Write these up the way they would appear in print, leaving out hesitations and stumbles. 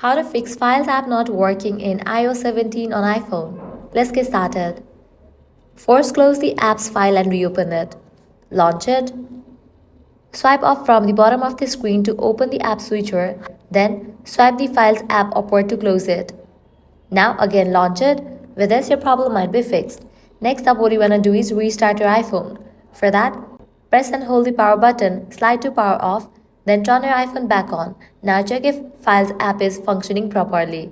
How to fix Files app not working in iOS 17 on iPhone. Let's get started. First, close the app's file and reopen it. Launch it. Swipe up from the bottom of the screen to open the app switcher, then swipe the Files app upward to close it. Now again launch it. With this, your problem might be fixed. Next up, what you want to do is restart your iPhone. For that, press and hold the power button, slide to power off, then turn your iPhone back on. Now check if Files app is functioning properly.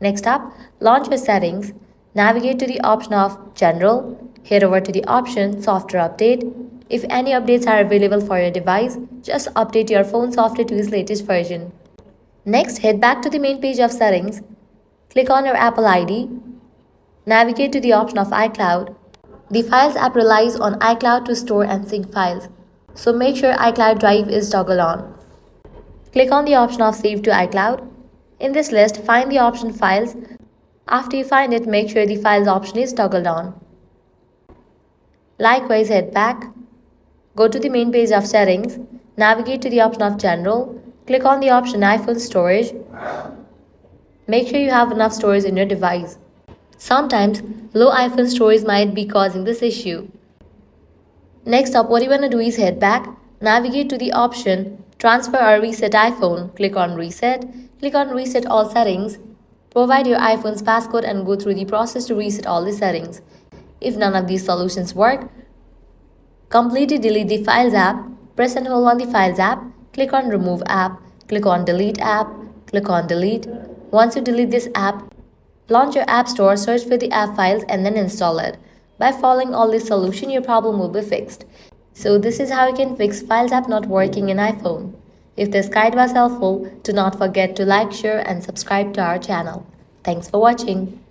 Next up, launch your settings, navigate to the option of General, head over to the option Software Update. If any updates are available for your device, just update your phone software to its latest version. Next, head back to the main page of settings, click on your Apple ID, navigate to the option of iCloud. The Files app relies on iCloud to store and sync files, so make sure iCloud Drive is toggled on. Click on the option of Save to iCloud. In this list, find the option Files. After you find it, make sure the Files option is toggled on. Likewise, head back, go to the main page of settings, navigate to the option of General, click on the option iPhone Storage. Make sure you have enough storage in your device. Sometimes, low iPhone storage might be causing this issue. Next up, what you want to do is head back, navigate to the option Transfer or Reset iPhone. Click on Reset. Click on Reset All Settings. Provide your iPhone's passcode and go through the process to reset all the settings. If none of these solutions work, completely delete the Files app. Press and hold on the Files app. Click on Remove app. Click on Delete app. Click on Delete. Once you delete this app, launch your App Store, search for the app files and then install it. By following all this solution, your problem will be fixed. So this is how you can fix Files app not working in iPhone. If this guide was helpful, do not forget to like, share and subscribe to our channel. Thanks for watching.